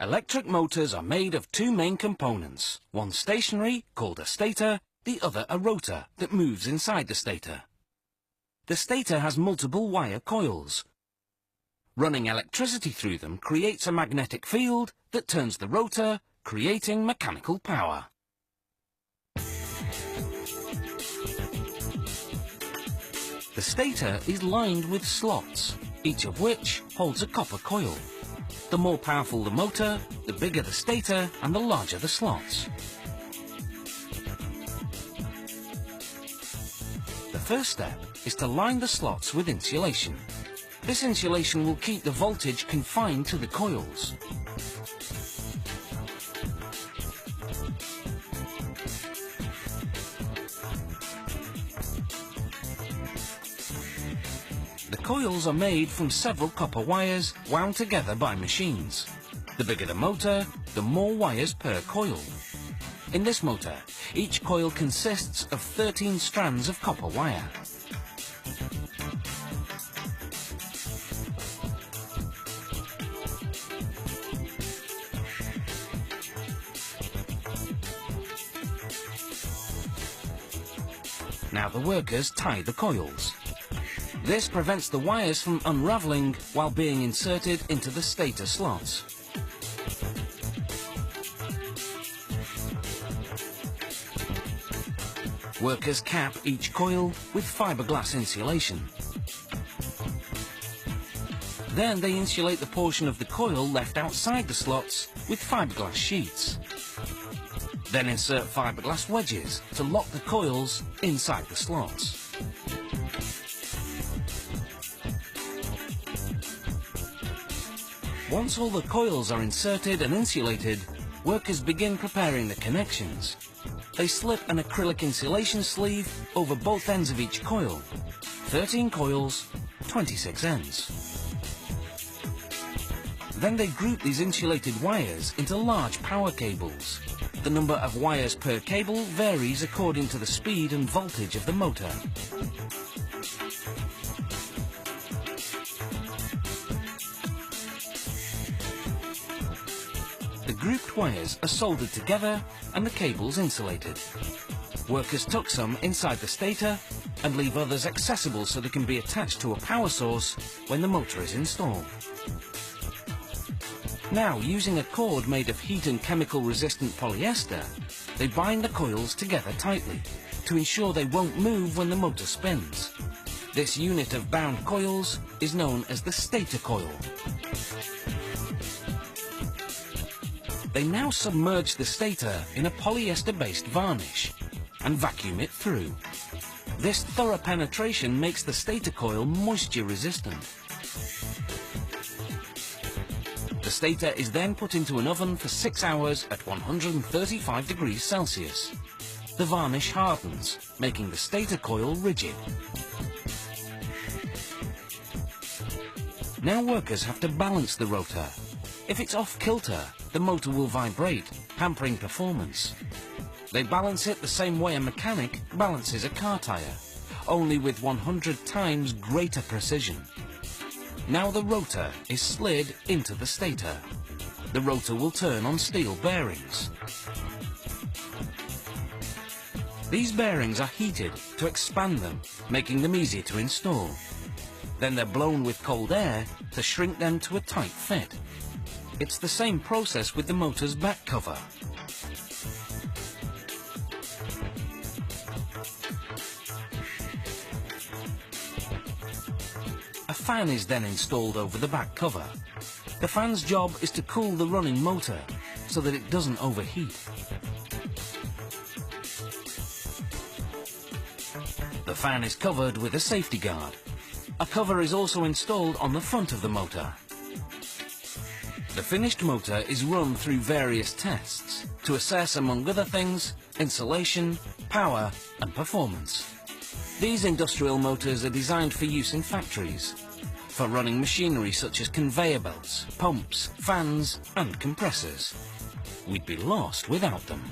Electric motors are made of two main components, one stationary, called a stator, the other a rotor that moves inside the stator. The stator has multiple wire coils. Running electricity through them creates a magnetic field that turns the rotor, creating mechanical power. The stator is lined with slots, each of which holds a copper coil. The more powerful the motor, the bigger the stator and the larger the slots. The first step is to line the slots with insulation. This insulation will keep the voltage confined to the coils. The coils are made from several copper wires wound together by machines. The bigger the motor, the more wires per coil. In this motor, each coil consists of 13 strands of copper wire. Now the workers tie the coils. This prevents the wires from unraveling while being inserted into the stator slots. Workers cap each coil with fiberglass insulation. Then they insulate the portion of the coil left outside the slots with fiberglass sheets. Then insert fiberglass wedges to lock the coils inside the slots. Once all the coils are inserted and insulated, workers begin preparing the connections. They slip an acrylic insulation sleeve over both ends of each coil. 13 coils, 26 ends. Then they group these insulated wires into large power cables. The number of wires per cable varies according to the speed and voltage of the motor. The grouped wires are soldered together and the cables insulated. Workers tuck some inside the stator and leave others accessible so they can be attached to a power source when the motor is installed. Now, using a cord made of heat and chemical resistant polyester, they bind the coils together tightly to ensure they won't move when the motor spins. This unit of bound coils is known as the stator coil. They now submerge the stator in a polyester-based varnish and vacuum it through. This thorough penetration makes the stator coil moisture-resistant. The stator is then put into an oven for 6 hours at 135 degrees Celsius. The varnish hardens, making the stator coil rigid. Now workers have to balance the rotor. If it's off-kilter, the motor will vibrate, hampering performance. They balance it the same way a mechanic balances a car tire, only with 100 times greater precision. Now the rotor is slid into the stator. The rotor will turn on steel bearings. These bearings are heated to expand them, making them easier to install. Then they're blown with cold air to shrink them to a tight fit. It's the same process with the motor's back cover. A fan is then installed over the back cover. The fan's job is to cool the running motor so that it doesn't overheat. The fan is covered with a safety guard. A cover is also installed on the front of the motor. The finished motor is run through various tests to assess, among other things, insulation, power and performance. These industrial motors are designed for use in factories, for running machinery such as conveyor belts, pumps, fans and compressors. We'd be lost without them.